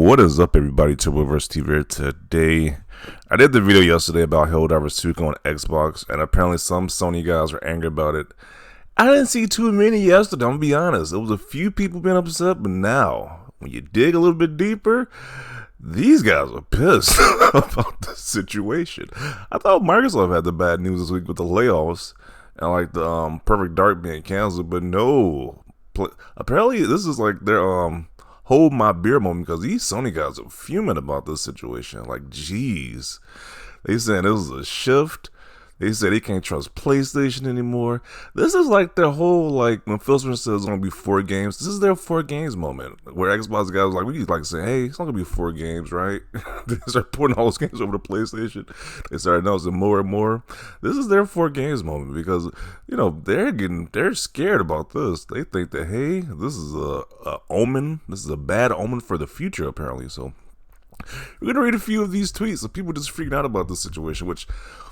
What is up, everybody? Turboverse TV here today. I did the video yesterday about Helldivers 2 on Xbox, and apparently some Sony guys were angry about it. I didn't see too many yesterday, I'm gonna be honest. It was a few people being upset, but now, when you dig a little bit deeper, these guys are pissed about the situation. I thought Microsoft had the bad news this week with the layoffs and like the Perfect Dark being canceled, but no. Apparently, this is like their hold my beer moment, because these Sony guys are fuming about this situation. Like, geez. They said this is a shift. They said they can't trust PlayStation anymore. This is like their whole, like, when Phil Spencer says it's going to be 4 games, this is their 4 games moment. Where Xbox guys like, we need to like say, hey, it's not going to be 4 games, right? They start putting all those games over to PlayStation. They started noticing more and more. This is their 4 games moment because, you know, they're scared about this. They think that, hey, this is a omen. This is a bad omen for the future, apparently. So we're going to read a few of these tweets of people just freaking out about this situation, which,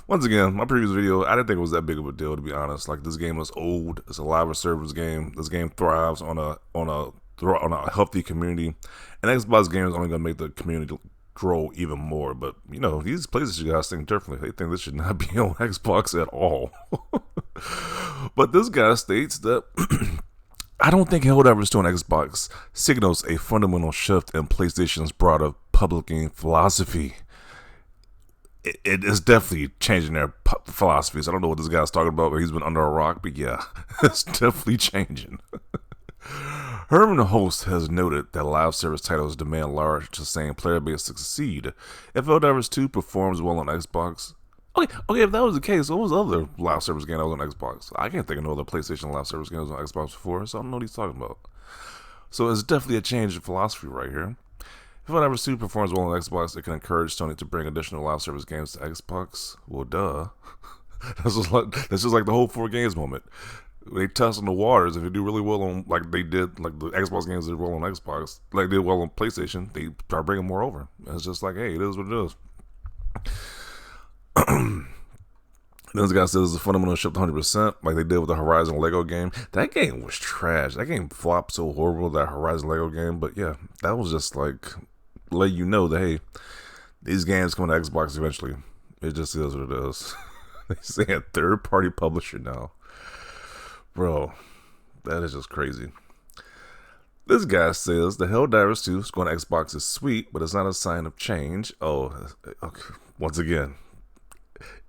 once again, my previous video, I didn't think it was that big of a deal, to be honest. Like, this game is old. It's a live service game. This game thrives on a healthy community. And Xbox games are only going to make the community grow even more. But, you know, these PlayStation guys think differently. They think this should not be on Xbox at all. But this guy states that I don't think Helldivers 2 on Xbox signals a fundamental shift in PlayStation's broader public game philosophy. It is definitely changing their philosophies. I don't know what this guy's talking about, but he's been under a rock, but yeah, it's definitely changing. Herman, the host, has noted that live service titles demand large, sustained player base to succeed. If Helldivers 2 performs well on Xbox, okay, if that was the case, what was the other live service game that was on Xbox? I can't think of no other PlayStation live service games on Xbox before, so I don't know what he's talking about. So it's definitely a change in philosophy right here. If Helldivers 2 performs well on Xbox, it can encourage Sony to bring additional live service games to Xbox. Well, duh. That's just like the whole 4 games moment. They test on the waters. If they do really well on, like they did, like the Xbox games did well on Xbox, like they did well on PlayStation, they start bringing more over. It's just like, hey, it is what it is. This guy says it's a fundamental shift 100%, like they did with the Horizon Lego game. That game was trash. That game flopped so horrible, that Horizon Lego game. But yeah, that was just like, let you know that, hey, these games come to Xbox eventually. It just is what it is. They say a third-party publisher now. Bro, that is just crazy. This guy says the Helldivers 2 going to Xbox is sweet, but it's not a sign of change. Oh, okay. Once again,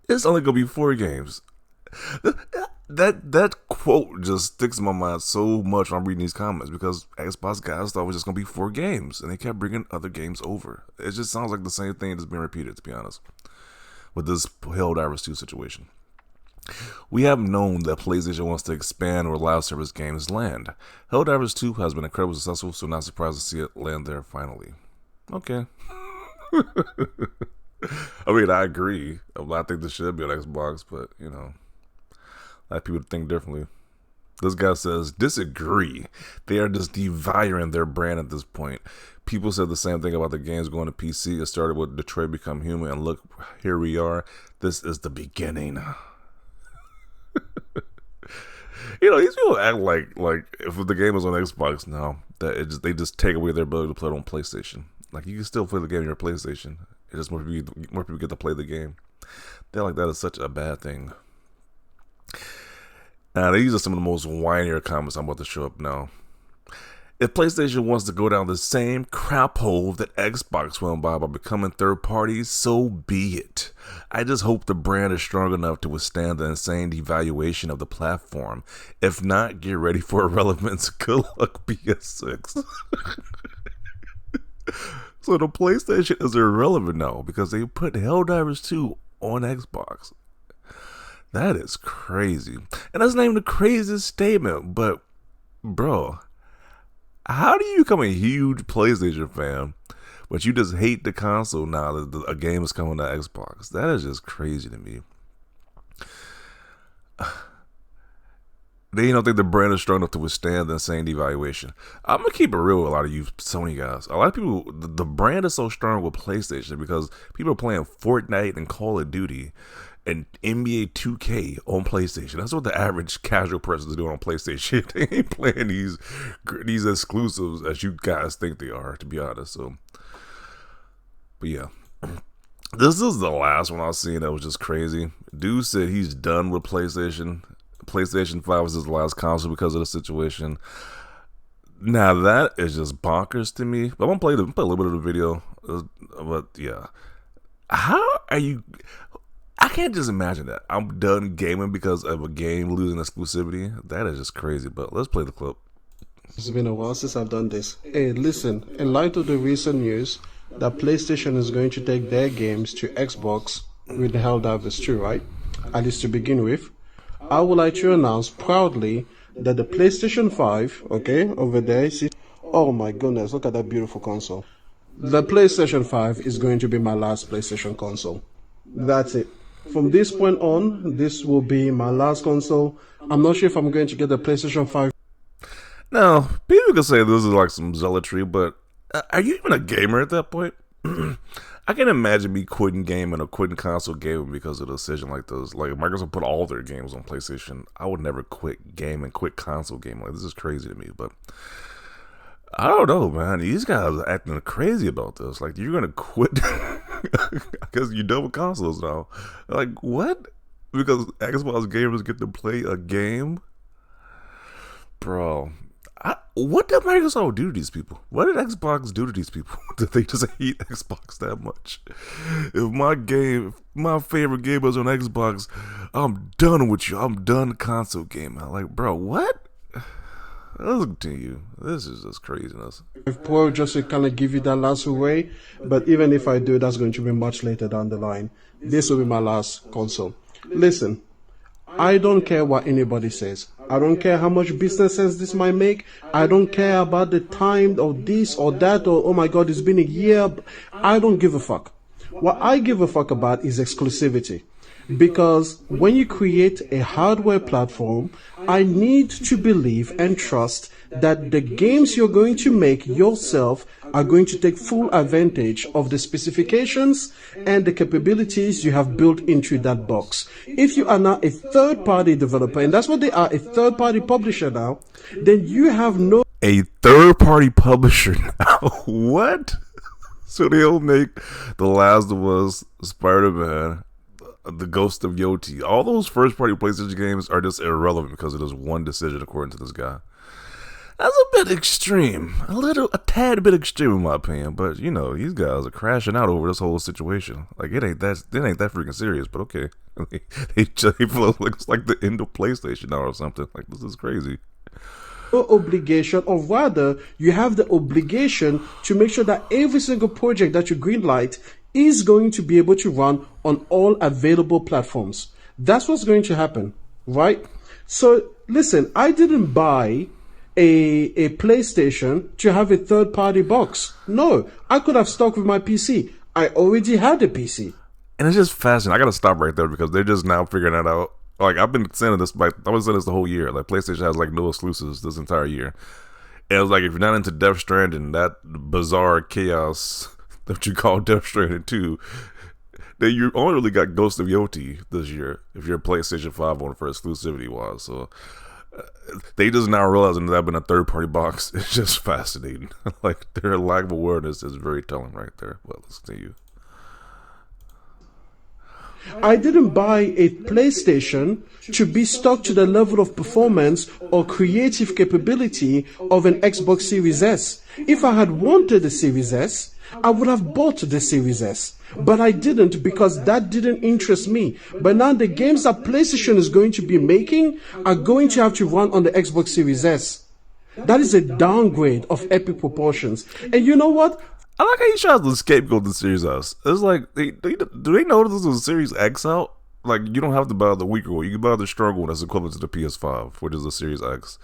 it's only going to be 4 games. That quote just sticks in my mind so much when I'm reading these comments, because Xbox guys thought it was just going to be 4 games, and they kept bringing other games over. It just sounds like the same thing that's being repeated, to be honest, with this Helldivers 2 situation. We have known that PlayStation wants to expand where live service games land. Helldivers 2 has been incredibly successful, so not surprised to see it land there finally. Okay. I mean, I agree. I think this should be on Xbox, but, you know, a lot of people think differently. This guy says, disagree. They are just devouring their brand at this point. People said the same thing about the games going to PC. It started with Detroit Become Human, and look, here we are. This is the beginning. You know, these people act like if the game was on Xbox now, that they just take away their ability to play it on PlayStation. Like, you can still play the game on your PlayStation. It's just more people get to play the game. They're like, that is such a bad thing. Now, these are some of the most whinier comments I'm about to show up now. If PlayStation wants to go down the same crap hole that Xbox went by becoming third parties, so be it. I just hope the brand is strong enough to withstand the insane devaluation of the platform. If not, get ready for irrelevance. Good luck, PS6. So the PlayStation is irrelevant now because they put Helldivers 2 on Xbox. That is crazy. And that's not even the craziest statement, but bro, how do you become a huge PlayStation fan, but you just hate the console now that a game is coming to Xbox? That is just crazy to me. They don't think the brand is strong enough to withstand the insane devaluation. I'm going to keep it real with a lot of you Sony guys. A lot of people, the brand is so strong with PlayStation because people are playing Fortnite and Call of Duty and NBA 2K on PlayStation. That's what the average casual person is doing on PlayStation. They ain't playing these exclusives as you guys think they are, to be honest. So But yeah, this is the last one I've seen that was just crazy. Dude said he's done with PlayStation. PlayStation 5 was his last console because of the situation. Now that is just bonkers to me. But I'm gonna play a little bit of the video. But yeah, how are you? I can't just imagine that. I'm done gaming because of a game losing exclusivity. That is just crazy. But let's play the clip. It's been a while since I've done this. Hey, listen, in light of the recent news that PlayStation is going to take their games to Xbox with the Helldivers 2, right? At least to begin with, I would like to announce proudly that the PlayStation 5, okay, over there, see, oh my goodness, look at that beautiful console. The PlayStation 5 is going to be my last PlayStation console. That's it. From this point on, this will be my last console. I'm not sure if I'm going to get the PlayStation 5. Now, people can say this is like some zealotry, but are you even a gamer at that point? I can imagine me quitting gaming or quitting console gaming because of a decision like this. Like, if Microsoft put all their games on PlayStation, I would never quit gaming, quit console gaming. Like, this is crazy to me, but I don't know, man. These guys are acting crazy about this. Like, you're gonna quit because you're done with consoles now. Like, what? Because Xbox gamers get to play a game? Bro, what did Microsoft do to these people? What did Xbox do to these people? Did they just hate Xbox that much? If my favorite game was on Xbox, I'm done with you. I'm done console gaming. Like, bro, what? Listen to you. This is just craziness. Pro just to kind of give you that last away, but even if I do, that's going to be much later down the line. This will be my last console. Listen, I don't care what anybody says. I don't care how much business sense this might make. I don't care about the time or this or that or, oh my God, it's been a year. I don't give a fuck. What I give a fuck about is exclusivity. Because when you create a hardware platform, I need to believe and trust that the games you're going to make yourself are going to take full advantage of the specifications and the capabilities you have built into that box. If you are now a third-party developer, and that's what they are, a third-party publisher now, then you have no... A third-party publisher now? What? So they'll make The Last of Us, Spider-Man, The Ghost of Yoti. All those first-party PlayStation games are just irrelevant because of this one decision, according to this guy. That's a bit extreme. A tad bit extreme in my opinion. But, you know, these guys are crashing out over this whole situation. Like, it ain't that freaking serious, but okay. They feel like it's like the end of PlayStation now or something. Like, this is crazy. Obligation, or rather, you have the obligation to make sure that every single project that you greenlight is going to be able to run on all available platforms. That's what's going to happen, right? So, listen, I didn't buy a PlayStation to have a third-party box. No, I could have stuck with my PC. I already had a PC. And it's just fascinating. I gotta stop right there because they're just now figuring that out. Like, I've been saying this, like, I was saying this the whole year. Like, PlayStation has, like, no exclusives this entire year. And it was like, if you're not into Death Stranding, that bizarre chaos that you call Death Stranding 2, then you only really got Ghost of Yoti this year, if you're a PlayStation 5 one for exclusivity-wise. So, they just now realizing that been a third-party box. It's just fascinating. Like, their lack of awareness is very telling right there. Well, let's continue. I didn't buy a PlayStation to be stuck to the level of performance or creative capability of an Xbox Series S. If I had wanted the Series S, I would have bought the Series S. But I didn't because that didn't interest me. But now the games that PlayStation is going to be making are going to have to run on the Xbox Series S. That is a downgrade of epic proportions. And you know what? I like how he tries to scapegoat the Series S. It's like, do they know this is a Series X out? Like, you don't have to buy the weaker one. You can buy the stronger one that's equivalent to the PS5, which is the Series X.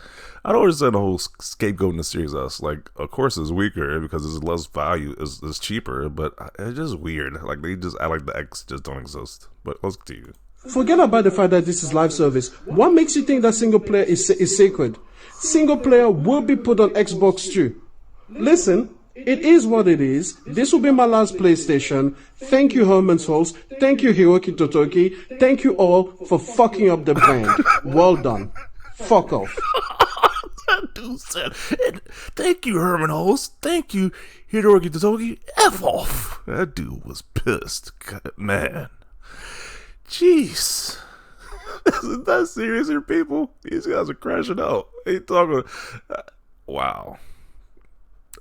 I don't understand the whole scapegoating the Series S. Like, of course it's weaker because it's less value, it's cheaper, but it's just weird. Like, they just act like the X just don't exist. But let's continue. Forget about the fact that this is live service. What makes you think that single player is sacred? Single player will be put on Xbox too. Listen. It is what it is. This will be my last PlayStation. Thank you, Herman Souls. Thank you, Hiroki Totoki. Thank you all for fucking up the brand. Well done. Fuck off. Dude said, thank you, Herman Host. Thank you, Hiroki Totoki. F off. That dude was pissed. God, man. Jeez. Isn't that serious here, people? These guys are crashing out. They talking. Wow.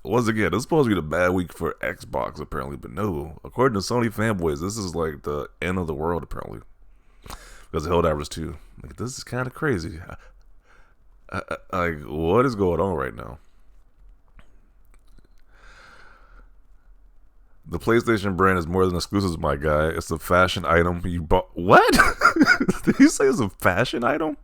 Once again, it's supposed to be the bad week for Xbox, apparently, but no. According to Sony fanboys, this is like the end of the world, apparently. Because of Helldivers 2. Like, this is kind of crazy. Like, what is going on right now? The PlayStation brand is more than exclusives, my guy. It's a fashion item you bought. What? Did you say it's a fashion item?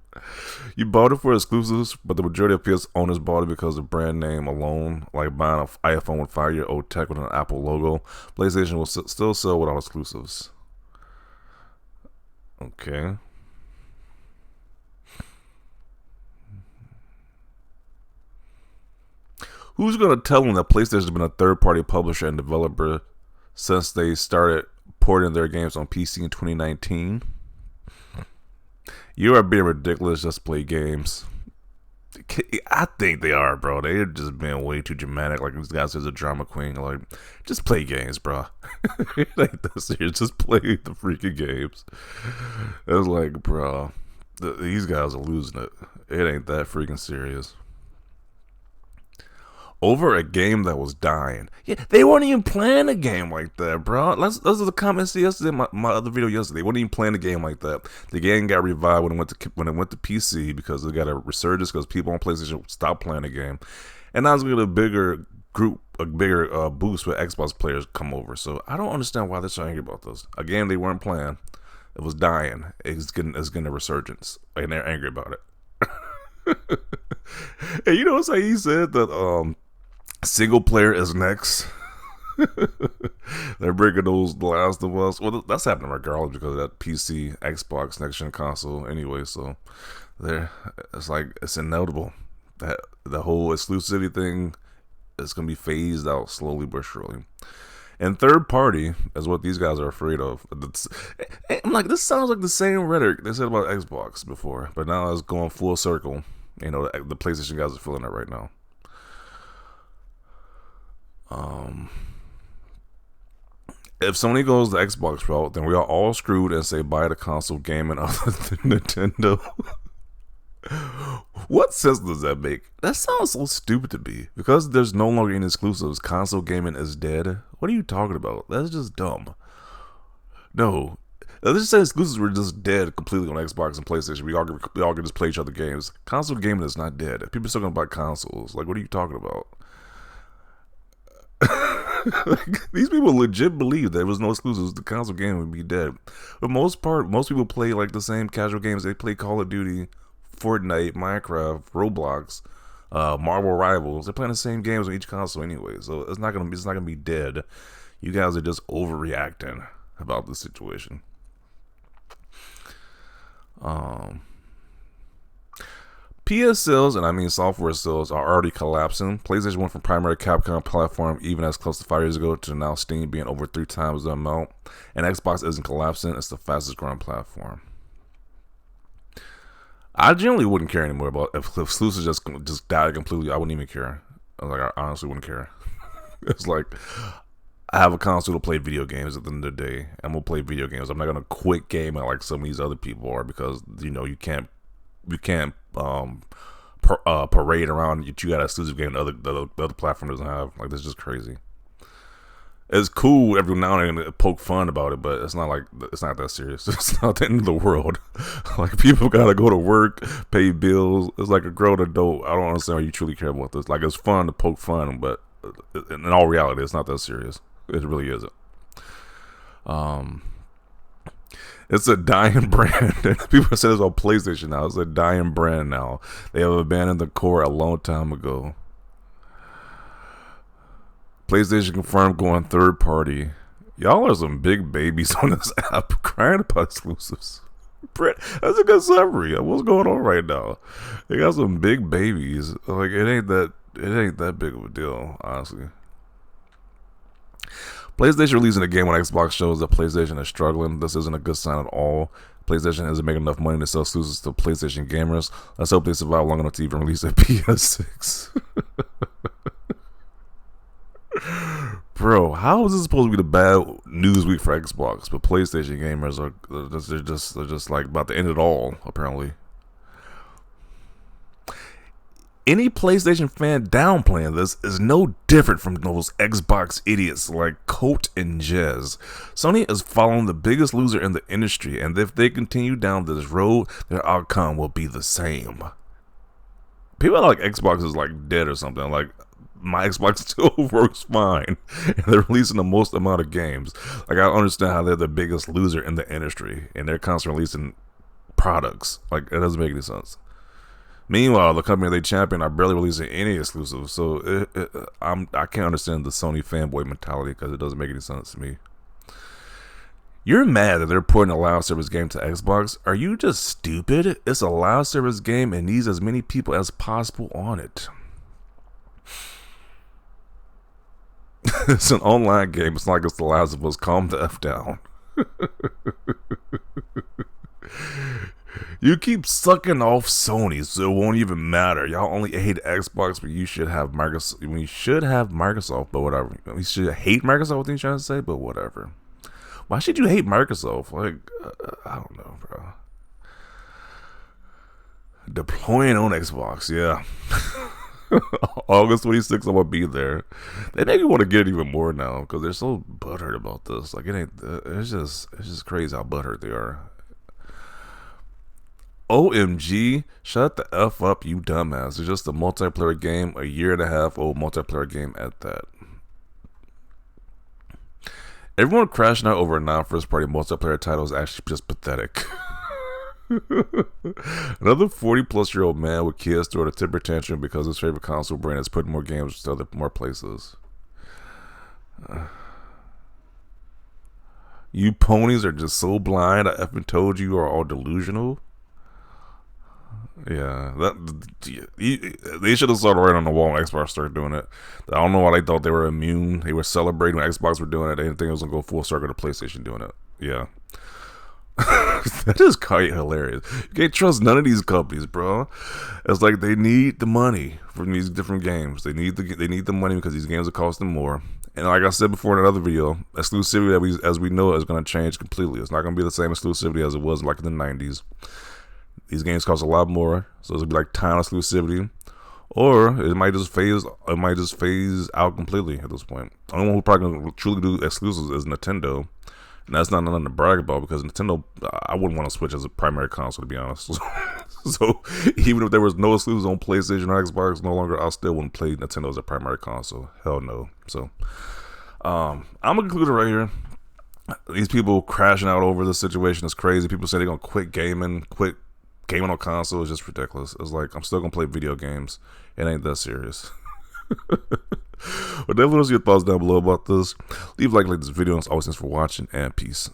You bought it for exclusives, but the majority of PS owners bought it because of the brand name alone, like buying an iPhone with 5-year-old tech with an Apple logo. PlayStation will still sell without exclusives. Okay. Who's going to tell them that PlayStation has been a third-party publisher and developer since they started porting their games on PC in 2019? You are being ridiculous. Just play games. I think they are, bro. They're just being way too dramatic. Like, this guy says a drama queen. Like, just play games, bro. It ain't that serious. Just play the freaking games. It's like, bro, these guys are losing it. It ain't that freaking serious. Over a game that was dying. Yeah, they weren't even playing a game like that, bro. Those are the comments yesterday. My other video yesterday. They weren't even playing a game like that. The game got revived when it went to PC because it got a resurgence because people on PlayStation stopped playing the game, and now it's gonna get a bigger group, a bigger boost with Xbox players come over. So I don't understand why they're so angry about this. A game they weren't playing, it was dying. It's getting a resurgence, and they're angry about it. And you know, it's like he said that single player is next. They're bringing those The Last of Us. Well, that's happening regardless because of that PC, Xbox, next gen console anyway. So it's like it's inevitable that the whole exclusivity thing is going to be phased out slowly but surely. And third party is what these guys are afraid of. I'm like, this sounds like the same rhetoric they said about Xbox before, but now it's going full circle. You know, the PlayStation guys are feeling it right now. If Sony goes the Xbox route, then we are all screwed and say buy the console gaming other than Nintendo. What sense does that make? That sounds so stupid to me. Because there's no longer any exclusives, console gaming is dead. What are you talking about? That's just dumb. No. Let's just say exclusives were just dead completely on Xbox and PlayStation. We all can just play each other games. Console gaming is not dead. People are still going to buy consoles. Like, what are you talking about? Like, these people legit believe there was no exclusives. The console game would be dead. For the most part, most people play like the same casual games. They play Call of Duty, Fortnite, Minecraft, Roblox, Marvel Rivals. They're playing the same games on each console anyway. So it's not gonna be dead. You guys are just overreacting about this situation. PS sales, and I mean software sales, are already collapsing. PlayStation went from primary Capcom platform even as close to 5 years ago to now Steam being over 3 times the amount. And Xbox isn't collapsing. It's the fastest growing platform. I generally wouldn't care anymore about if exclusives just died completely. I wouldn't even care. I honestly wouldn't care. It's like, I have a console to play video games at the end of the day. I'm going to play video games. I'm not going to quit gaming like some of these other people are because, you know, you can't parade around that you got an exclusive game the other platform doesn't have. Like, that's just crazy. It's cool every now and then to poke fun about it, but it's not that serious. It's not the end of the world. Like, people gotta go to work, pay bills. It's like a grown adult. I don't understand why you truly care about this. Like, it's fun to poke fun, but in all reality, it's not that serious. It really isn't. It's a dying brand. People say this on PlayStation now. It's a dying brand now. They have abandoned the core a long time ago. PlayStation confirmed going third party. Y'all are some big babies on this app crying about exclusives. Brett, that's a good summary of what's going on right now. They got some big babies. Like, it ain't that big of a deal, honestly. PlayStation releasing a game when Xbox shows that PlayStation is struggling. This isn't a good sign at all. PlayStation isn't making enough money to sell exclusives to PlayStation gamers. Let's hope they survive long enough to even release a PS6. Bro, how is this supposed to be the bad news week for Xbox? But PlayStation gamers they're just like about to end it all, apparently. Any PlayStation fan downplaying this is no different from those Xbox idiots like Colt and Jez. Sony is following the biggest loser in the industry, and if they continue down this road, their outcome will be the same. People are like Xbox is like dead or something. Like, my Xbox still works fine, and they're releasing the most amount of games. Like, I don't understand how they're the biggest loser in the industry, and they're constantly releasing products. Like, it doesn't make any sense. Meanwhile, the company they champion are barely releasing any exclusives, so I can't understand the Sony fanboy mentality because it doesn't make any sense to me. You're mad that they're porting a live service game to Xbox? Are you just stupid? It's a live service game and needs as many people as possible on it. It's an online game. It's not like it's The Last of Us. Calm the F down. You keep sucking off Sony, so it won't even matter. Y'all only hate Xbox, but you should have Microsoft. We should have Microsoft, but whatever. We should hate Microsoft. What are you trying to say? But whatever. Why should you hate Microsoft? Like, I don't know, bro. Deploying on Xbox, yeah. August 26th, I'm gonna be there. They make me want to get it even more now because they're so butthurt about this. Like, it ain't. It's just crazy how butthurt they are. OMG, shut the F up, you dumbass. It's just a multiplayer game, a year and a half old multiplayer game at that. Everyone crashing out over a non-first party multiplayer title is actually just pathetic. Another 40-plus-year-old man with kids throwing a temper tantrum because his favorite console brand is putting more games to more places. You ponies are just so blind. I effing told you are all delusional. Yeah, they should have started right on the wall when Xbox started doing it. I don't know why they thought they were immune. They were celebrating when Xbox were doing it. They didn't think it was going to go full circle to PlayStation doing it. Yeah. That is quite hilarious. You can't trust none of these companies, bro. It's like they need the money from these different games. They need the money because these games are costing more. And like I said before in another video, exclusivity as we know it is going to change completely. It's not going to be the same exclusivity as it was like in the 90s. These games cost a lot more, so it's gonna be like time exclusivity, or it might just phase out completely at this point. The only one who probably gonna truly do exclusives is Nintendo, and that's not nothing to brag about because Nintendo, I wouldn't want to switch as a primary console, to be honest. So even if there was no exclusives on PlayStation or Xbox no longer, I still wouldn't play Nintendo as a primary console. Hell no. So I'm gonna conclude it right here. These people crashing out over this situation is crazy. People say they're gonna quit gaming on console is just ridiculous. It's like, I'm still gonna play video games. It ain't that serious. But definitely let us your thoughts down below about this. Leave a like this video, and always thanks for watching, and peace.